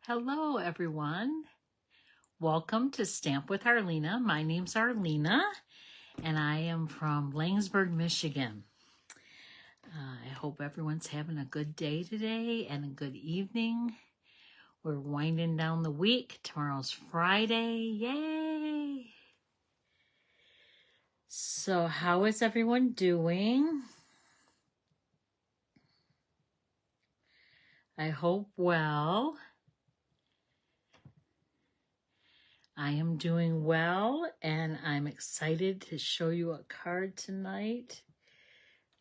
Hello, everyone. Welcome to Stamp with Arlena. My name's Arlena, and I am from Langsburg, Michigan. I hope everyone's having a good day today and a good evening. We're winding down the week. Tomorrow's Friday. Yay! So, how is everyone doing? I hope well. I am doing well, and I'm excited to show you a card tonight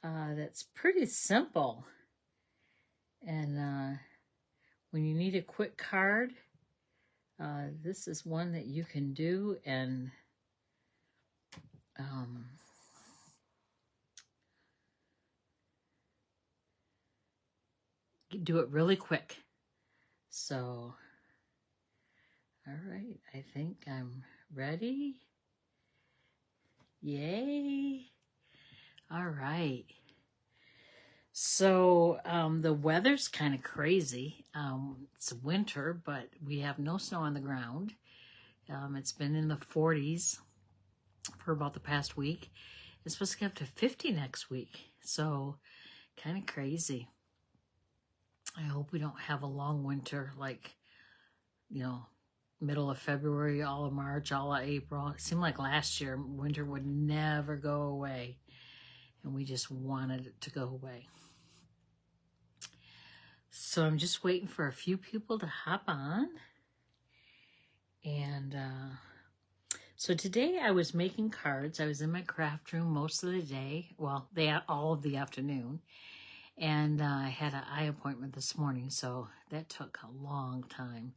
that's pretty simple. And when you need a quick card, this is one that you can do and do it really quick. So, all right, I think I'm ready. Yay. All right. So the weather's kind of crazy. It's winter, but we have no snow on the ground. It's been in the 40s for about the past week. It's supposed to get up to 50 next week. So kind of crazy. I hope we don't have a long winter like, middle of February, all of March, all of April. It seemed like last year winter would never go away, and we just wanted it to go away. So I'm just waiting for a few people to hop on. And so today I was making cards. I was in my craft room most of the day. Well, all of the afternoon. And I had an eye appointment this morning, so that took a long time.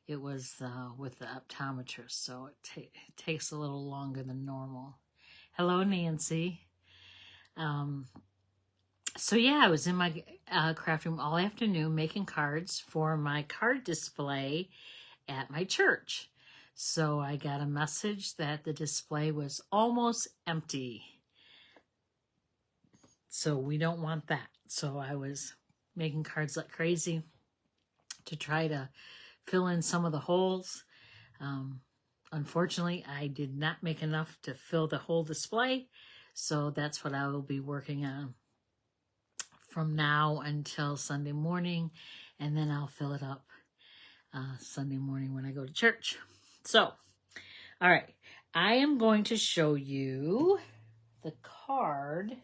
It was with the optometrist, so it takes a little longer than normal. Hello, Nancy. So yeah, I was in my craft room all afternoon making cards for my card display at my church. So I got a message that the display was almost empty. So we don't want that. So I was making cards like crazy to try to fill in some of the holes. Unfortunately, I did not make enough to fill the whole display. So that's what I will be working on from now until Sunday morning. And then I'll fill it up Sunday morning when I go to church. So, all right. I am going to show you the card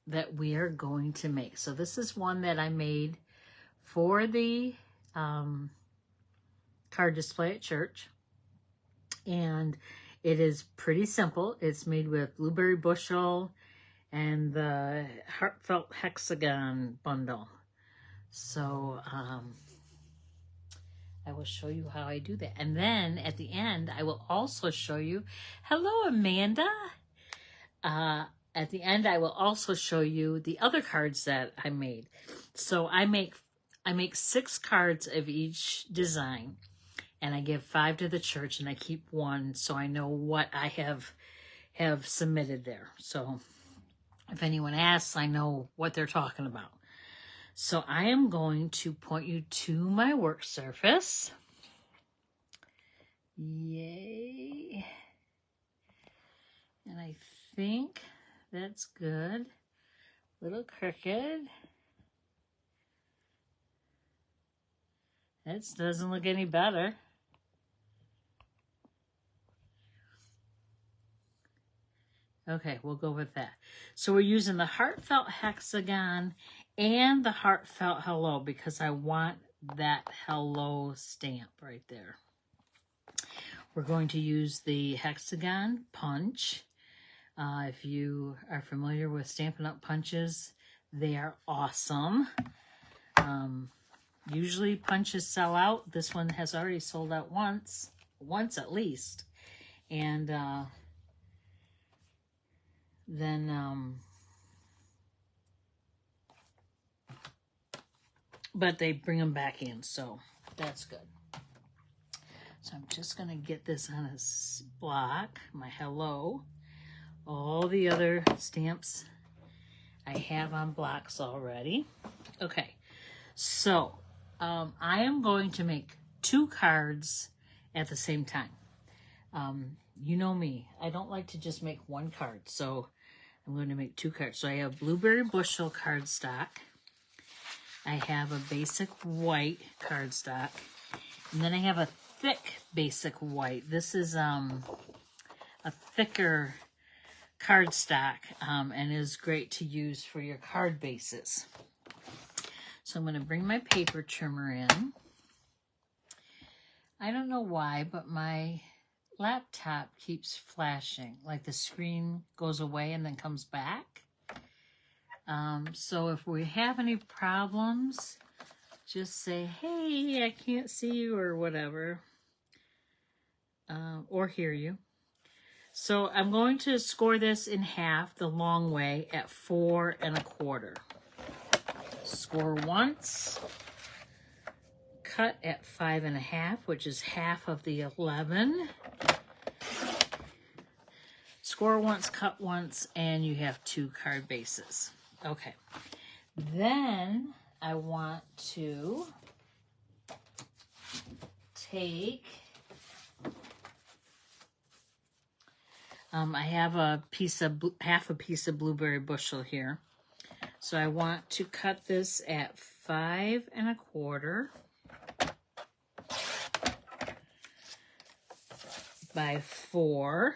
that we are going to make. So this is one that I made for the card display at church. And it is pretty simple. It's made with blueberry bushel and the Heartfelt Hexagon bundle. So I will show you how I do that. And then at the end, I will also show you, hello, Amanda. At the end, I will also show you the other cards that I made. So I make 6 cards of each design, and I give 5 to the church, and I keep 1 so I know what I have submitted there. So if anyone asks, I know what they're talking about. So I am going to point you to my work surface. Yay. And I think that's good. Little crooked. That doesn't look any better. Okay, we'll go with that. So we're using the Heartfelt Hexagon and the Heartfelt Hello because I want that hello stamp right there. We're going to use the Hexagon punch. If you are familiar with Stampin' Up! Punches, they are awesome. Usually punches sell out. This one has already sold out once at least. And then but they bring them back in, so that's good. So I'm just going to get this on a block, my hello. All the other stamps I have on blocks already. Okay, so I am going to make 2 cards at the same time. You know me, I don't like to just make 1 card, so I'm going to make 2 cards. So I have blueberry bushel cardstock. I have a basic white cardstock, and then I have a thick basic white. This is a thicker cardstock, and is great to use for your card bases. So I'm going to bring my paper trimmer in. I don't know why, but my laptop keeps flashing, like the screen goes away and then comes back. So if we have any problems, just say, hey, I can't see you or whatever, or hear you. So I'm going to score this in half the long way at 4 1/4. Score once, cut at 5 1/2, which is half of the 11. Score once, cut once, and you have 2 card bases. Okay, then I want to take, I have half a piece of blueberry bushel here. So I want to cut this at 5 1/4 by 4.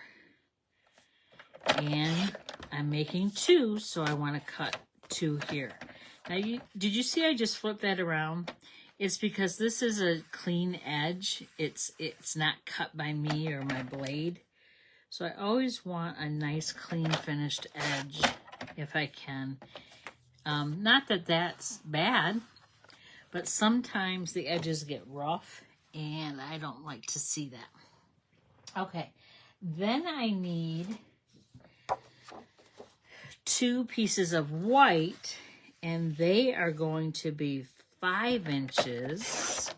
And I'm making 2, so I want to cut 2 here. Now, did you see I just flipped that around? It's because this is a clean edge. It's not cut by me or my blade. So I always want a nice, clean, finished edge if I can. Not that that's bad, but sometimes the edges get rough, and I don't like to see that. Okay, then I need 2 pieces of white, and they are going to be 5 inches.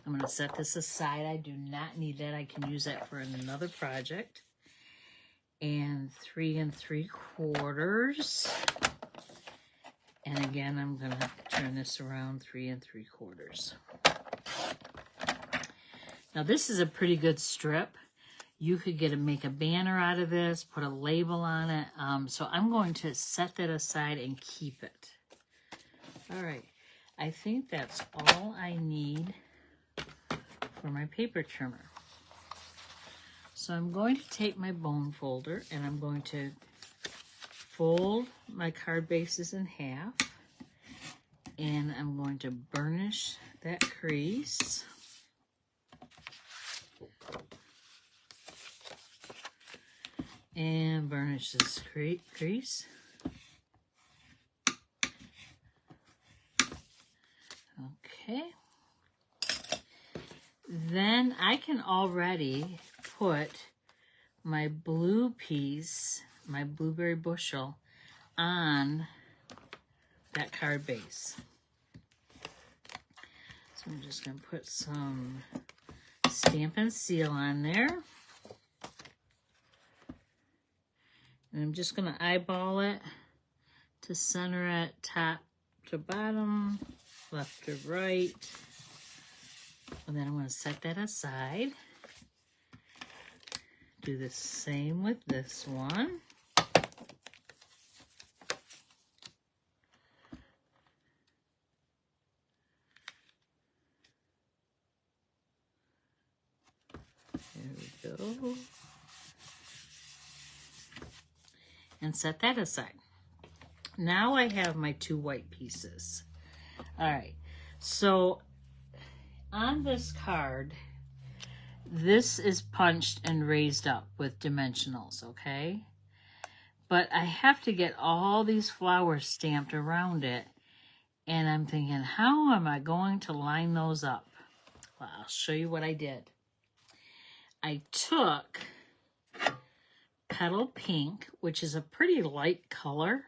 I'm going to set this aside. I do not need that. I can use that for another project. And 3 3/4. And again, I'm going to turn this around 3 3/4. Now this is a pretty good strip. You could make a banner out of this, put a label on it. So I'm going to set that aside and keep it. All right, I think that's all I need for my paper trimmer. So I'm going to take my bone folder and I'm going to fold my card bases in half, and I'm going to burnish that crease. And burnish this crease. Okay. Then I can already put my blue piece, my blueberry bushel, on that card base. So I'm just going to put some Stampin' Seal on there. And I'm just going to eyeball it to center it top to bottom, left to right. And then I'm going to set that aside. Do the same with this one. There we go. And set that aside. Now I have my 2 white pieces. All right, so on this card, this is punched and raised up with dimensionals, okay? But I have to get all these flowers stamped around it, and I'm thinking, how am I going to line those up? Well, I'll show you what I did. I took Petal Pink, which is a pretty light color.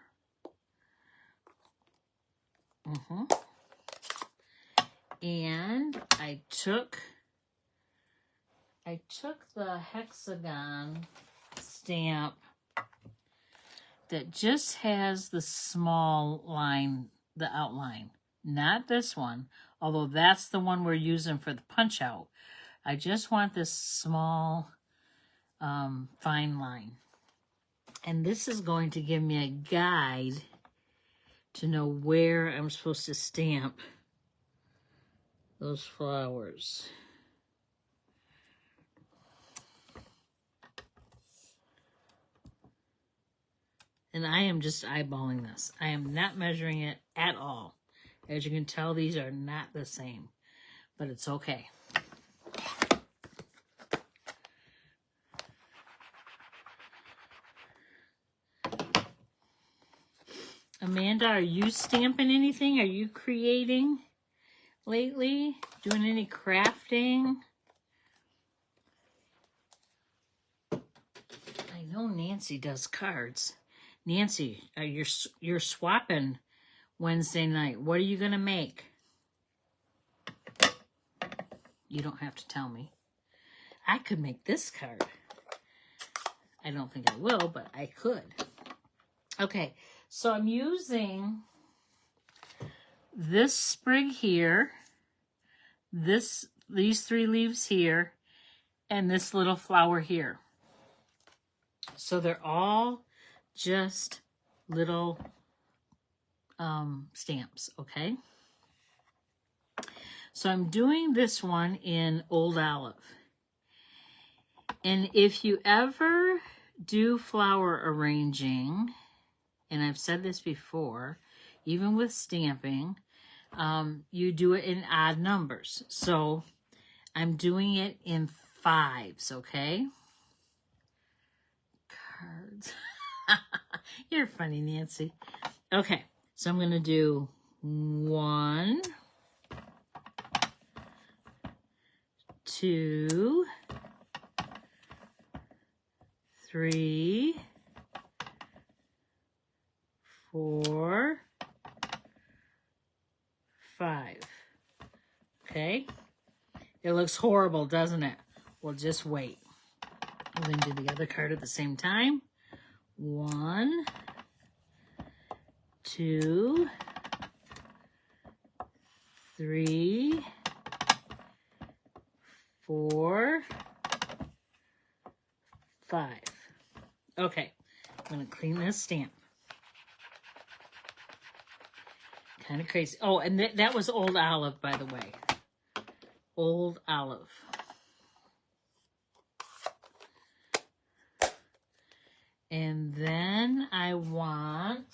And I took the Hexagon stamp that just has the small line, the outline. not this one, although that's the one we're using for the punch out. I just want this small fine line. And this is going to give me a guide to know where I'm supposed to stamp those flowers. And I am just eyeballing this. I am not measuring it at all. As you can tell, these are not the same, but it's okay. Amanda, are you stamping anything? Are you creating lately? Doing any crafting? I know Nancy does cards. Nancy, you're swapping Wednesday night. What are you going to make? You don't have to tell me. I could make this card. I don't think I will, but I could. Okay, so I'm using this sprig here, these 3 leaves here, and this little flower here. So they're all just little stamps, okay? So I'm doing this one in Old Olive. And if you ever do flower arranging, and I've said this before, even with stamping, you do it in odd numbers. So I'm doing it in 5s, okay? Cards. You're funny, Nancy. Okay, so I'm going to do 1, 2, 3, 4, 5. Okay? It looks horrible, doesn't it? Well, just wait. I'm going to do the other card at the same time. 1, 2, 3, 4, 5. Okay, I'm going to clean this stamp. Kind of crazy. Oh, and that was Old Olive, by the way. Old Olive. And then I want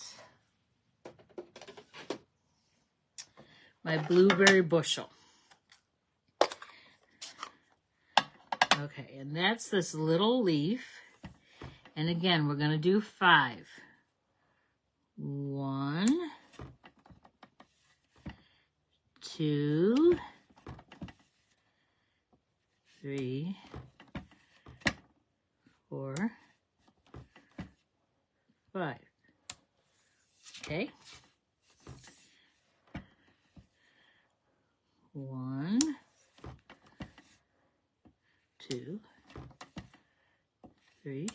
my blueberry bushel. Okay, and that's this little leaf. And again, we're going to do 5. 1, 2, 3, 4, 5. Okay. 1, 2, 3,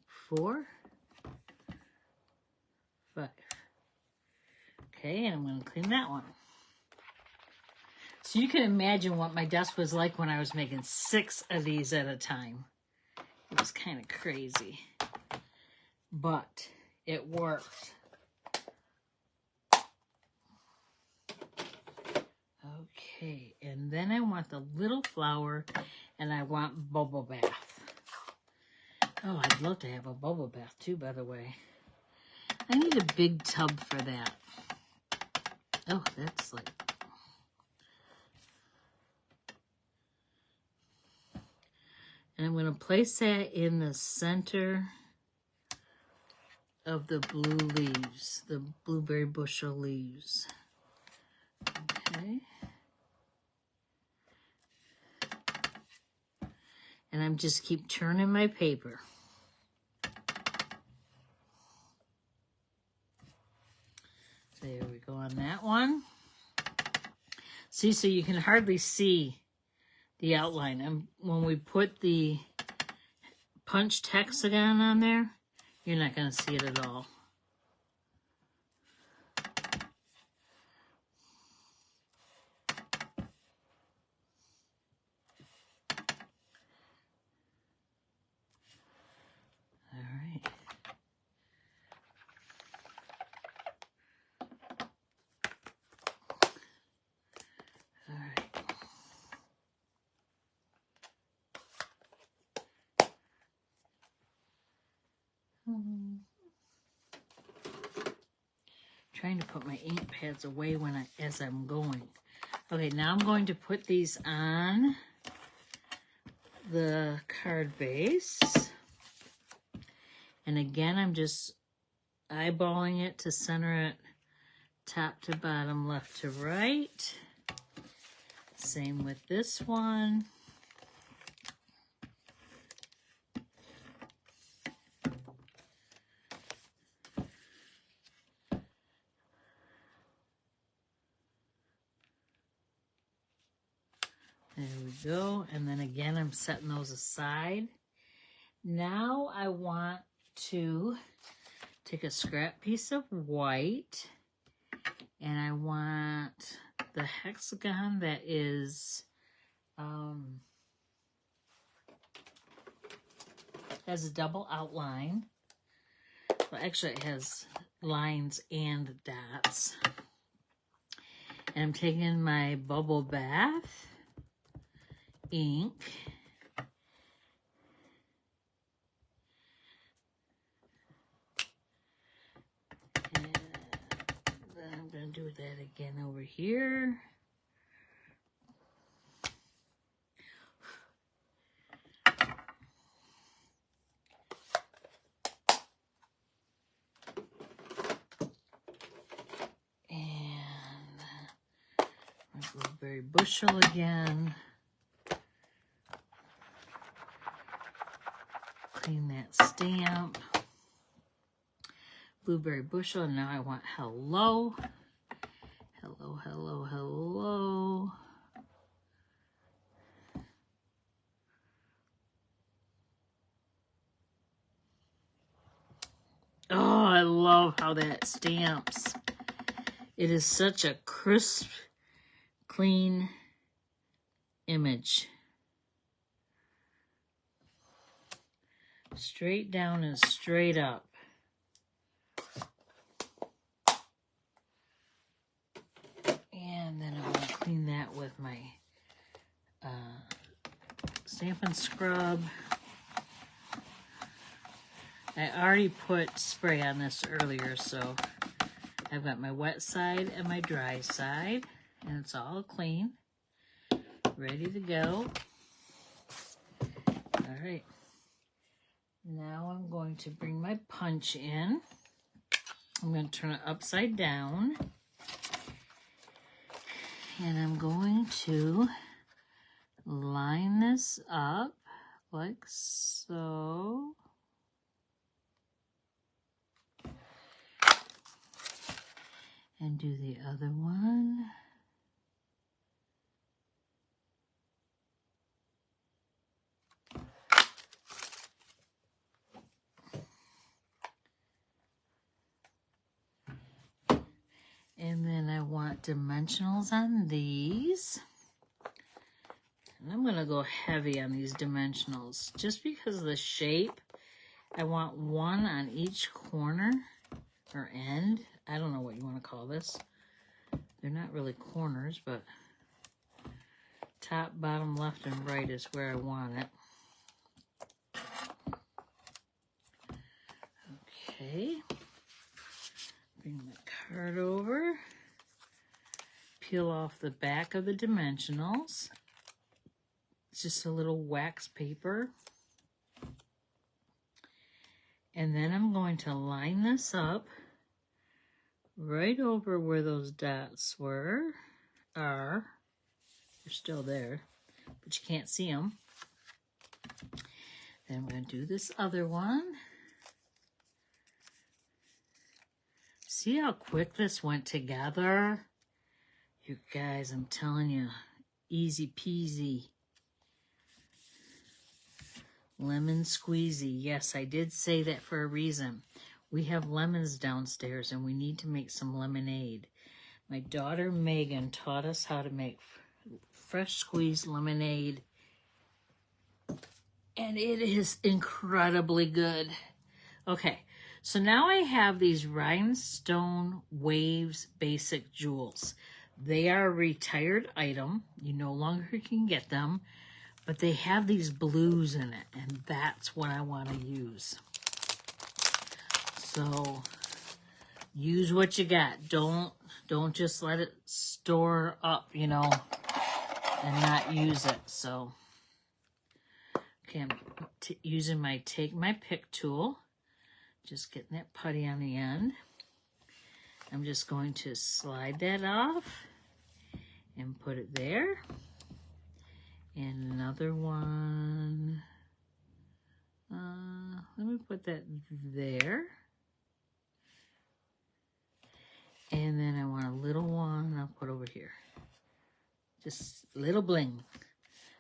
4, 5. Okay, and I'm going to clean that one. So you can imagine what my desk was like when I was making 6 of these at a time. It was kind of crazy, but it worked. Okay, and then I want the little flower, and I want bubble bath. Oh, I'd love to have a bubble bath too, by the way. I need a big tub for that. Oh, that's like... And I'm going to place that in the center of the blue leaves, the blueberry bushel leaves. Okay. And I'm just keep turning my paper. There we go on that one. See, so you can hardly see the outline. And when we put the punched hexagon on there, you're not going to see it at all. trying to put my ink pads away as I'm going. Okay, now I'm going to put these on the card base. And again, I'm just eyeballing it to center it top to bottom, left to right. Same with this one. There we go. And then again, I'm setting those aside. Now I want to take a scrap piece of white, and I want the hexagon that is has a double outline. Well, actually it has lines and dots. And I'm taking my bubble bath ink, and then I'm going to do that again over here. And my blueberry bushel again. Clean that stamp. Blueberry bushel, and now I want hello. Hello, hello, hello. Oh, I love how that stamps. It is such a crisp, clean image. Straight down and straight up. And then I'm going to clean that with my Stampin' Scrub. I already put spray on this earlier, so I've got my wet side and my dry side, and it's all clean, ready to go. All right. Now I'm going to bring my punch in. I'm going to turn it upside down. And I'm going to line this up like so. And do the other one. And then I want dimensionals on these. And I'm going to go heavy on these dimensionals just because of the shape. I want one on each corner or end. I don't know what you want to call this. They're not really corners, but top, bottom, left, and right is where I want it. Okay. Bring the card over. Peel off the back of the dimensionals. It's just a little wax paper. And then I'm going to line this up right over where those dots are. They're still there, but you can't see them. Then I'm going to do this other one. See how quick this went together? You guys, I'm telling you, easy peasy. Lemon squeezy. Yes, I did say that for a reason. We have lemons downstairs and we need to make some lemonade. My daughter Megan taught us how to make fresh squeezed lemonade. And it is incredibly good. Okay, so now I have these Rhinestone Waves Basic Jewels. They are a retired item. You no longer can get them, but they have these blues in it, and that's what I want to use. So use what you got. Don't just let it store up, you know, and not use it. So, okay, I'm using my Take My Pick tool. Just getting that putty on the end. I'm just going to slide that off and put it there. And another one. Let me put that there. And then I want a little one I'll put over here. Just a little bling.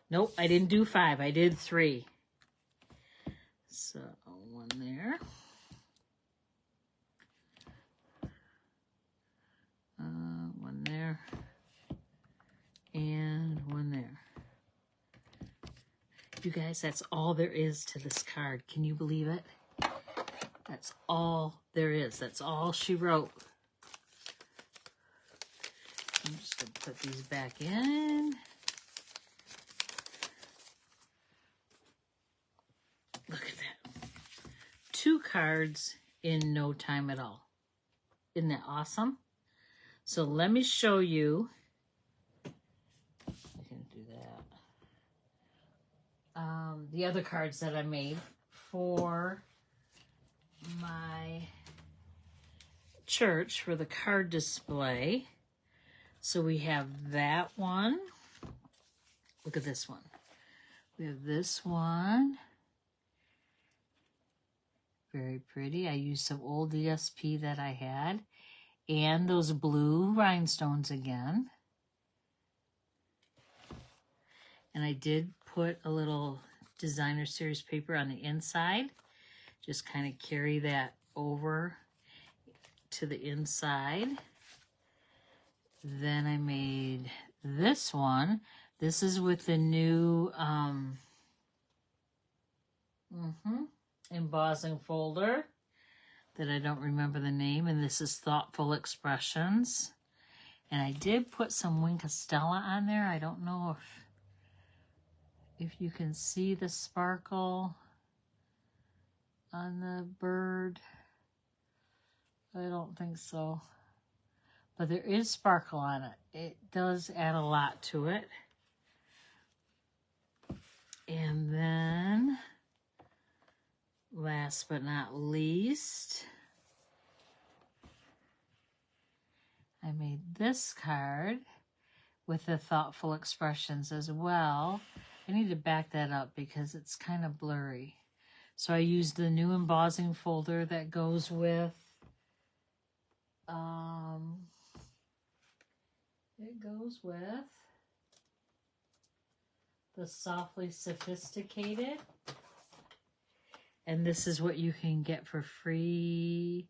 Nope, I didn't do 5. I did 3. So, one there. One there. And one there. You guys, that's all there is to this card. Can you believe it? That's all there is. That's all she wrote. I'm just going to put these back in. Look at that. 2 cards in no time at all. Isn't that awesome? So let me show you. I can do that. The other cards that I made for my church for the card display. So we have that one. Look at this one. We have this one. Very pretty. I used some old ESP that I had. And those blue rhinestones again. And I did put a little designer series paper on the inside. Just kind of carry that over to the inside. Then I made this one. This is with the new embossing folder that I don't remember the name. And this is Thoughtful Expressions. And I did put some Wink Stella on there. I don't know if you can see the sparkle on the bird. I don't think so. But there is sparkle on it. It does add a lot to it. And then, last but not least, I made this card with the Thoughtful Expressions as well. I need to back that up because it's kind of blurry. So I used the new embossing folder that goes with the Softly Sophisticated. And this is what you can get for free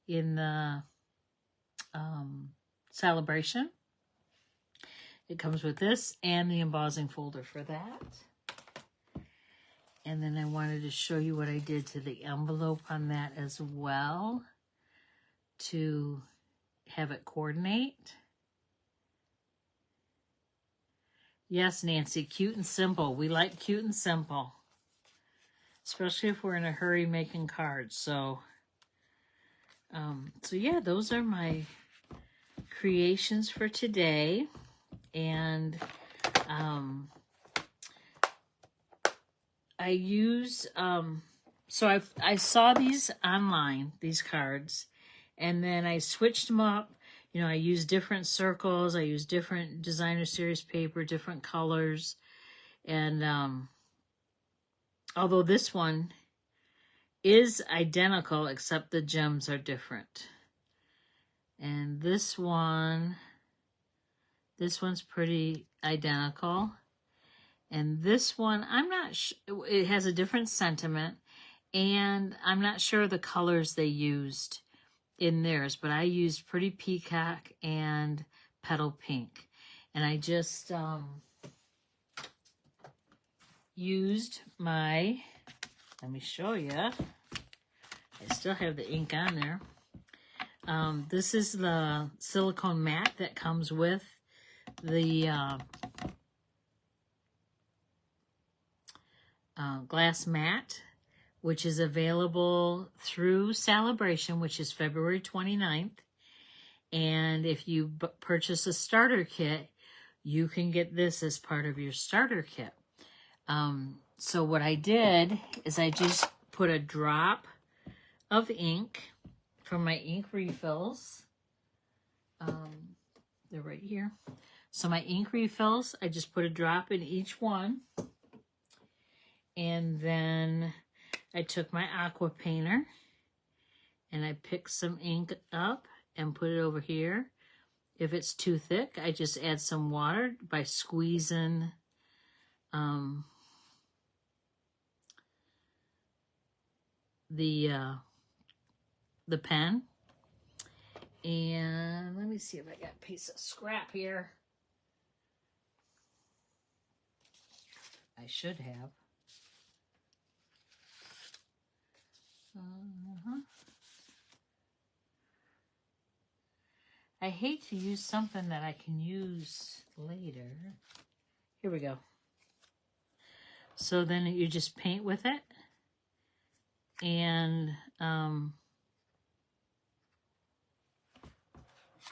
in the celebration. It comes with this and the embossing folder for that. And then I wanted to show you what I did to the envelope on that as well to have it coordinate. Yes, Nancy, cute and simple. We like cute and simple, especially if we're in a hurry making cards. So yeah, those are my creations for today. And I used, so I saw these online, these cards, and then I switched them up. You know, I used different circles, I used different designer series paper, different colors, and although this one is identical, except the gems are different. And this one's pretty identical. And this one, I'm not sure, it has a different sentiment, and I'm not sure the colors they used in theirs, but I used Pretty Peacock and Petal Pink. And I just used my, let me show you. I still have the ink on there. This is the silicone mat that comes with the glass mat which is available through Celebration, which is February 29th. And if you purchase a starter kit, you can get this as part of your starter kit. So what I did is I just put a drop of ink from my ink refills. They're right here. So my ink refills, I just put a drop in each one. And then I took my aqua painter and I picked some ink up and put it over here. If it's too thick, I just add some water by squeezing the pen. And let me see if I got a piece of scrap here. I should have. I hate to use something that I can use later. Here we go. So then you just paint with it. And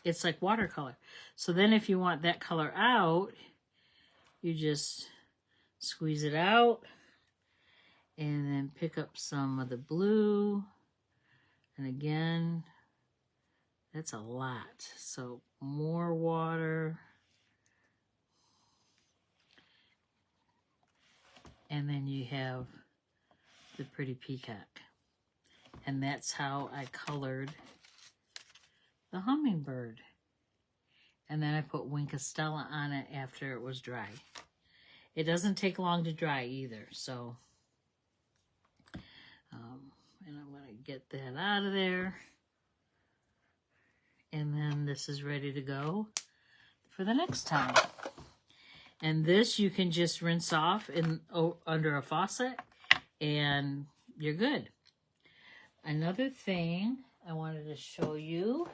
it's like watercolor. So then if you want that color out, you just squeeze it out and then pick up some of the blue. And again, that's a lot. So more water. And then you have the pretty peacock. And that's how I colored the hummingbird. And then I put Winkostella on it after it was dry. It doesn't take long to dry either, so and I'm going to get that out of there. And then this is ready to go for the next time. And this you can just rinse off under a faucet and you're good. Another thing I wanted to show you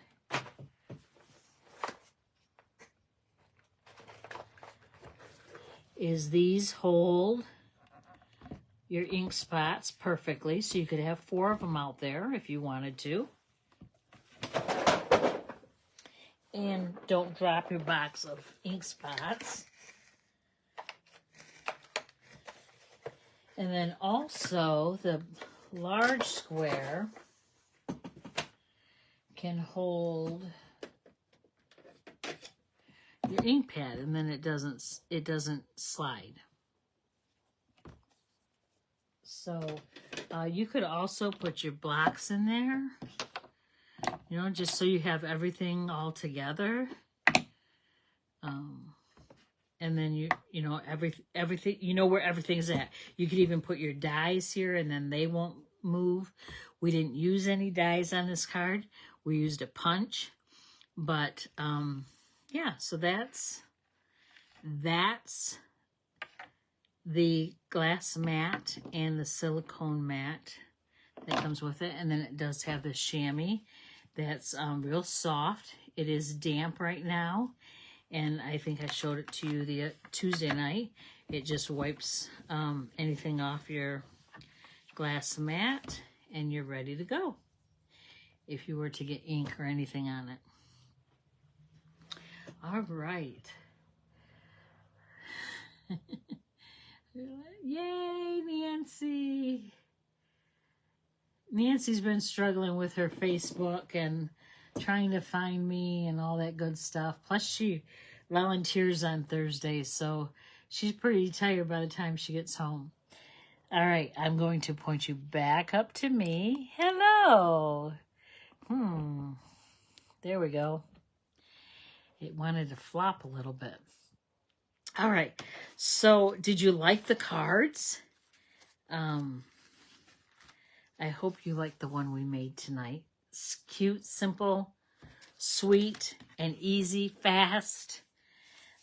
is these hold your ink spots perfectly, so you could have 4 of them out there if you wanted to. And don't drop your box of ink spots. And then also the large square can hold your ink pad, and then it doesn't slide. So you could also put your blocks in there, you know, just so you have everything all together. And then you know everything, you know where everything's at. You could even put your dies here, and then they won't move. We didn't use any dies on this card. We used a punch, but yeah. So that's the glass mat and the silicone mat that comes with it. And then it does have the chamois that's real soft. It is damp right now. And I think I showed it to you the Tuesday night. It just wipes anything off your glass mat and you're ready to go if you were to get ink or anything on it. All right. Yay, Nancy. Nancy's been struggling with her Facebook and trying to find me and all that good stuff. Plus she volunteers on Thursdays, so she's pretty tired by the time she gets home. All right, I'm going to point you back up to me. Hello. There we go. It wanted to flop a little bit. All right, so did you like the cards? I hope you like the one we made tonight. It's cute, simple, sweet, and easy, fast.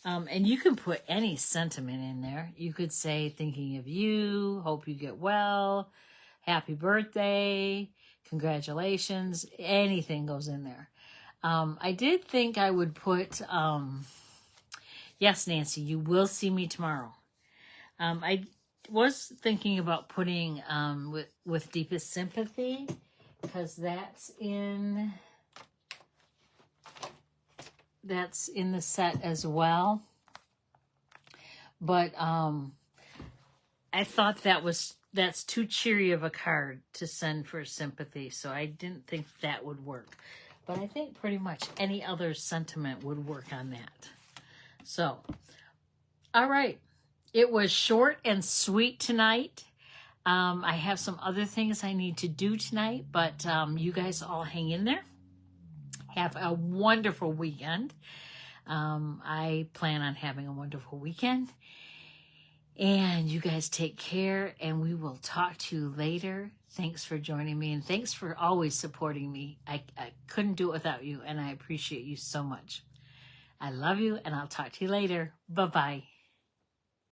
And you can put any sentiment in there. You could say, thinking of you, hope you get well, happy birthday, congratulations, anything goes in there. I did think I would put, yes, Nancy, you will see me tomorrow. was thinking about putting with Deepest Sympathy, because that's in the set as well. But I thought that's too cheery of a card to send for sympathy, so I didn't think that would work. But I think pretty much any other sentiment would work on that. So, all right. It was short and sweet tonight. I have some other things I need to do tonight, but you guys all hang in there. Have a wonderful weekend. I plan on having a wonderful weekend. And you guys take care, and we will talk to you later. Thanks for joining me, and thanks for always supporting me. I couldn't do it without you, and I appreciate you so much. I love you, and I'll talk to you later. Bye-bye.